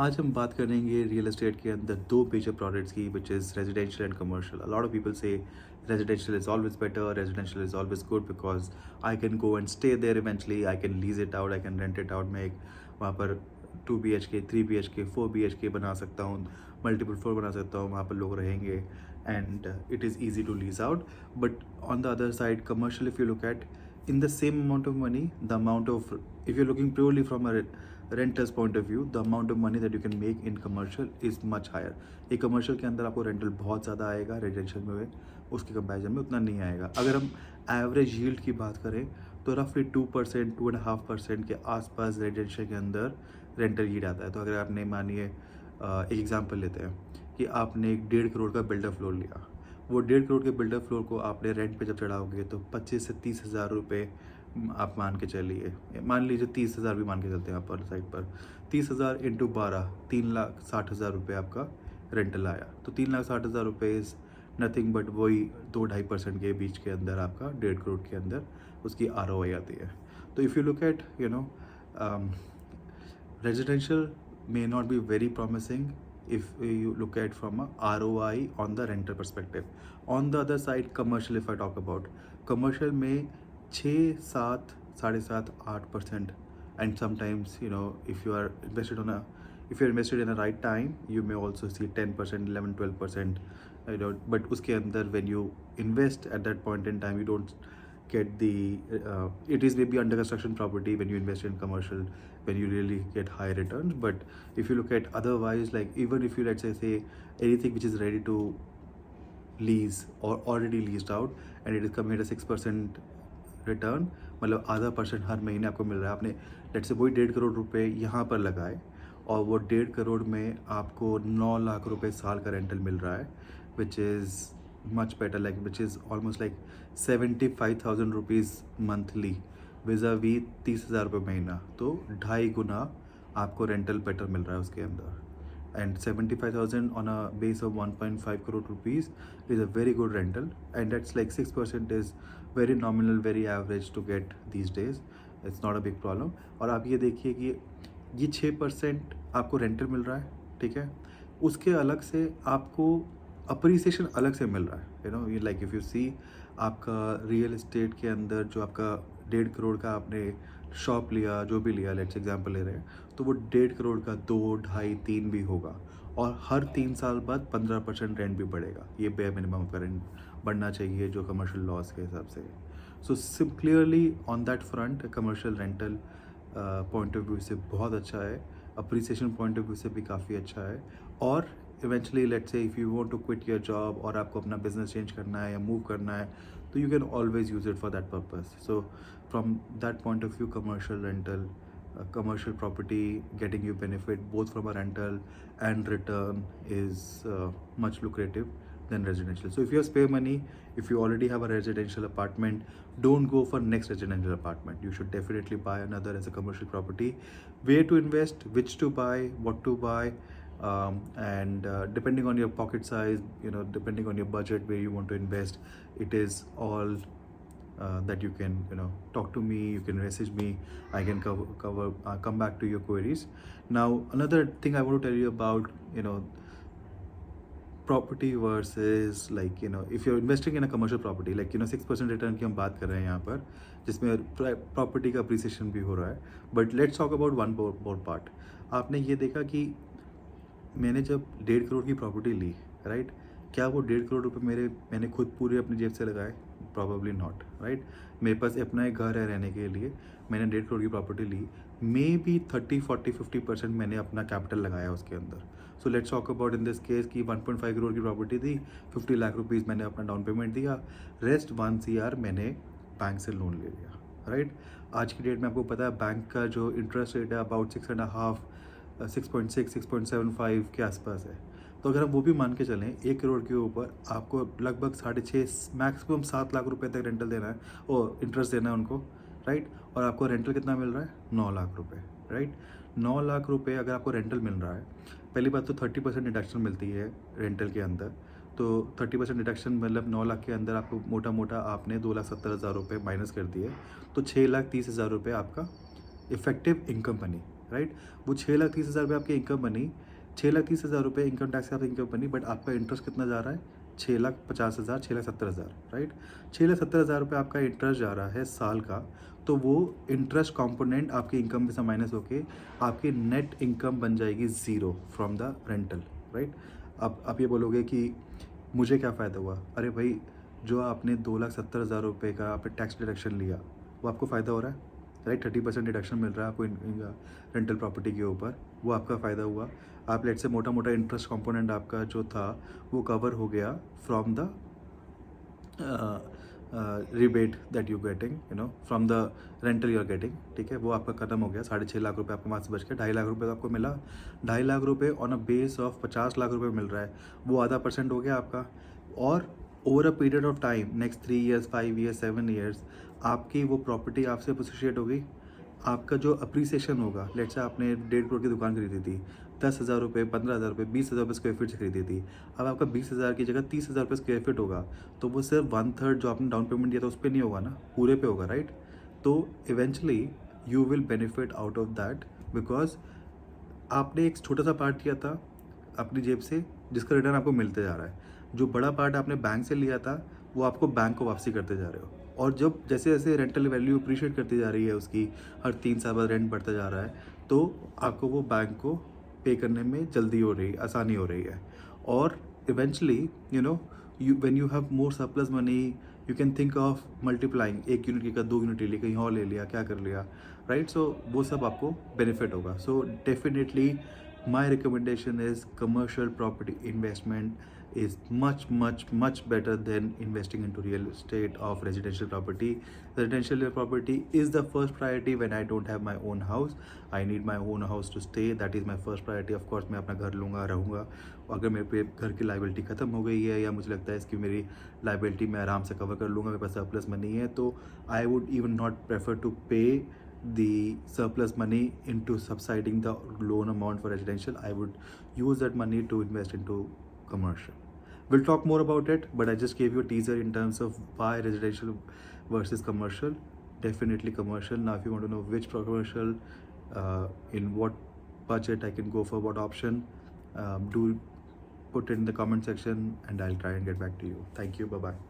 आज हम बात करेंगे रियल एस्टेट के अंदर दो मेजर प्रोडक्ट्स की which is residential and commercial. A lot of people से residential is always better, residential is always good because I can go and stay there eventually, I can lease it out, I can rent it out. मैं एक वहाँ पर 2 BHK 3 BHK 4 BHK बना सकता हूँ, multiple floor बना सकता हूँ, वहाँ पर लोग रहेंगे and it is easy to lease out. But on the other side commercial, if you look at in the same amount of money, the amount of, if you're looking purely from a renter's point of view, the amount of money that you can make in commercial is much higher. एक commercial के अंदर आपको rental बहुत ज़्यादा आएगा, residential में उसके comparison में उतना नहीं आएगा। अगर हम एवरेज यील्ड की बात करें तो रफली 2% 2.5% के आसपास रेजिडेंशियल के अंदर रेंटल यील्ड आता है। तो अगर आपने मानिए एक एग्जांपल लेते हैं कि आपने एक 1.5 करोड़ का बिल्डर फ्लोर लिया, वो 1.5 करोड़ के बिल्डर फ्लोर को आपने रेंट पे जब चढ़ाओगे तो 25 से 30 हज़ार रुपये आप मान के चलिए, मान लीजिए 30 हज़ार भी मान के चलते हैं आप पर साइड पर, 30 हज़ार इंटू 12, 3,60,000 रुपये आपका रेंटल आया। तो 3,60,000 रुपये इज़ नथिंग बट वही 2-2.5% के बीच के अंदर आपका 1.5 करोड़ के अंदर उसकी ROI आती है। तो if you look eight residential may not be very promising if you look at from a ROI on the rental perspective. On the other side, commercial, if I talk about commercial में 6-7 7.5 8%, and sometimes if you are invested on a, if you're invested in the right time, you may also see 10% 11-12%, but उसके अंदर when you invest at that point in time, you don't get the it is maybe under construction property when you invest in commercial, when you really get high returns. But if you look at otherwise, like even if you let's say anything which is ready to lease or already leased out and it is coming at a 6% return, मतलब आधा percent हर महीने आपको मिल रहा है। आपने let's say वही 1.5 करोड़ रुपए यहाँ पर लगाए और वो 1.5 करोड़ में आपको 9 लाख रुपए साल का रेंटल मिल रहा है, which is much better, like which is almost like 75,000 rupees monthly vis-a-vis 30,000 रुपये महीना। तो 2.5 गुना आपको रेंटल बेटर मिल रहा है उसके अंदर। And 75,000 on a base of 1.5 crore rupees is a very good rental, and that's like 6% is very nominal, very average to get these days. It's not a big problem. और आप ये देखिए कि ये 6% आपको रेंटल मिल रहा है, ठीक है, उसके अलग से आपको अप्रिसिएशन अलग से मिल रहा है। ये लाइक इफ़ यू सी आपका रियल एस्टेट के अंदर जो आपका 1.5 करोड़ का आपने शॉप लिया, जो भी लिया, लेट्स एग्जांपल ले रहे हैं, तो वो 1.5 करोड़ का 2, ढाई, 3 भी होगा और हर 3 साल बाद 15% रेंट भी बढ़ेगा। ये बेयर मिनिमम का रेंट बढ़ना चाहिए जो कमर्शियल लॉस के हिसाब से। So clearly on that front commercial rental point of view से बहुत अच्छा है, अप्रिसिएशन पॉइंट ऑफ व्यू से भी काफ़ी अच्छा है। और eventually let's say if you want to quit your job और आपको अपना बिजनेस चेंज करना है या मूव करना है, तो you can always use it for that purpose. So from that point of view, commercial rental, commercial property getting you benefit both from a rental and return is much lucrative than residential. So if you have spare money, if you already have a residential apartment, don't go for next residential apartment. You should definitely buy another as a commercial property. Where to invest, which to buy, what to buy, and depending on your pocket size, depending on your budget where you want to invest, it is all that you can talk to me, you can message me, I can cover come back to your queries. Now another thing I want to tell you about property versus, like if you're investing in a commercial property, like 6% return की हम बात कर रहे हैं यहाँ पर, जिसमें property का अप्रिसिएशन भी हो रहा है। But let's talk about one more part. आपने ये देखा कि मैंने जब 1.5 करोड़ की प्रॉपर्टी ली, राइट, क्या वो 1.5 करोड़ रुपए मैंने खुद पूरे अपनी जेब से लगाए? Probably not, right. मेरे पास अपना एक घर है रहने के लिए, मैंने 1.5 करोड़ की प्रॉपर्टी ली, मे बी 30-40-50% मैंने अपना कैपिटल लगाया उसके अंदर। So let's talk about in this case कि 1.5 करोड़ की प्रॉपर्टी थी, 50 लाख रुपीज़ मैंने अपना डाउन पेमेंट दिया, रेस्ट 1 CR मैंने बैंक से लोन ले लिया, राइट। आज की डेट में आपको पता है बैंक का जो इंटरेस्ट रेट है अबाउट 6.5 6.75 के आसपास है। तो अगर हम वो भी मान के चलें 1 करोड़ के ऊपर आपको लगभग 6.5 मैक्सिमम 7 लाख रुपए तक रेंटल देना है और इंटरेस्ट देना है उनको, राइट। और आपको रेंटल कितना मिल रहा है? 9 लाख रुपए, राइट। 9 लाख रुपए अगर आपको रेंटल मिल रहा है, पहली बात तो 30% डिडक्शन मिलती है रेंटल के अंदर। तो 30% डिडक्शन मतलब 9 लाख के अंदर आपको मोटा मोटा आपने 2,70,000 रुपये माइनस कर दिए, तो 6,30,000 रुपये आपका इफेक्टिव इनकम बनी, राइट। वो 6,30,000 रुपये आपकी इनकम बनी, 6,30,000 रुपये इनकम टैक्स से आपकी इनकम बनी, बट आपका इंटरेस्ट कितना जा रहा है? 6,50,000, 6,70,000, राइट। 6,70,000 रुपये आपका इंटरेस्ट जा रहा है साल का, तो वो इंटरेस्ट कंपोनेंट आपकी इनकम में से माइनस होके आपकी नेट इनकम बन जाएगी zero from the rental, right. अब आप ये बोलोगे कि मुझे क्या फ़ायदा हुआ? अरे भाई, जो आपने 2,70,000 रुपये का आपने टैक्स डिडक्शन लिया, वो आपको फ़ायदा हो रहा है, राइट। 30% डिडक्शन मिल रहा है आपको रेंटल प्रॉपर्टी के ऊपर, वो आपका फ़ायदा हुआ। आप लेट से मोटा मोटा इंटरेस्ट कंपोनेंट आपका जो था वो कवर हो गया from the rebate that you getting, you know, from the rental you are getting, ठीक है, वो आपका खत्म हो गया। 6.5 लाख रुपये आपके वहाँ से बच के 2.5 लाख रुपये आपको मिला। 2.5 लाख रुपये on a base of 50 lakh रुपये मिल रहा है, वो आधा % हो गया आपका। और over a period of time, next 3 years, 5 years, 7 years, आपकी वो प्रॉपर्टी आपसे अप्रिशिएट हो गई। आपका जो अप्रिसिएशन होगा, लेट्स से आपने 1.5 करोड़ की दुकान खरीदी थी, 10,000 रुपये, 15,000 रुपये, 20,000 रुपये स्क्वायर फीट से खरीदी थी। अब आपका 20,000 की जगह 30,000 रुपये स्क्वायर फीट होगा, तो वो सिर्फ 1/3 जो आपने डाउन पेमेंट दिया था उस पर नहीं होगा ना, पूरे पे होगा, राइट। तो eventually you will benefit out of that, because आपने एक छोटा सा पार्ट किया था अपनी जेब से, जिसका रिटर्न आपको मिलते जा रहा है। जो बड़ा पार्ट आपने बैंक से लिया था, वो आपको बैंक को वापसी करते जा रहे हो। और जब जैसे जैसे रेंटल वैल्यू अप्रिशिएट करती जा रही है उसकी, हर 3 साल बाद रेंट बढ़ता जा रहा है, तो आपको वो बैंक को पे करने में जल्दी हो रही, आसानी हो रही है। और eventually, you know, you when you have more surplus money, you can think of multiplying, 1 unit की जगह 2 यूनिट ले ली, कहीं और ले लिया, क्या कर लिया, राइट। सो वो सब आपको बेनिफिट होगा। So definitely my recommendation is commercial property investment is much better than investing into real estate of residential property. Residential property is the first priority when I don't have my own house. I need my own house to stay. That is my first priority. Of course मैं अपना घर लूँगा, रहूँगा। अगर मेरे पे घर की लाइबिलिटी ख़त्म हो गई है, या मुझे लगता है इसकी मेरी लाइबिलिटी मैं आराम से कवर कर लूँगा, मेरे पास सरप्लस मनी है, तो I would even not prefer to pay the surplus money into subsiding the loan amount for residential. I would use that money to invest into commercial. We'll talk more about it, but I just gave you a teaser in terms of why residential versus commercial. Definitely commercial. Now if you want to know which commercial, in what budget I can go for what option, do put it in the comment section and I'll try and get back to you. Thank you. Bye bye.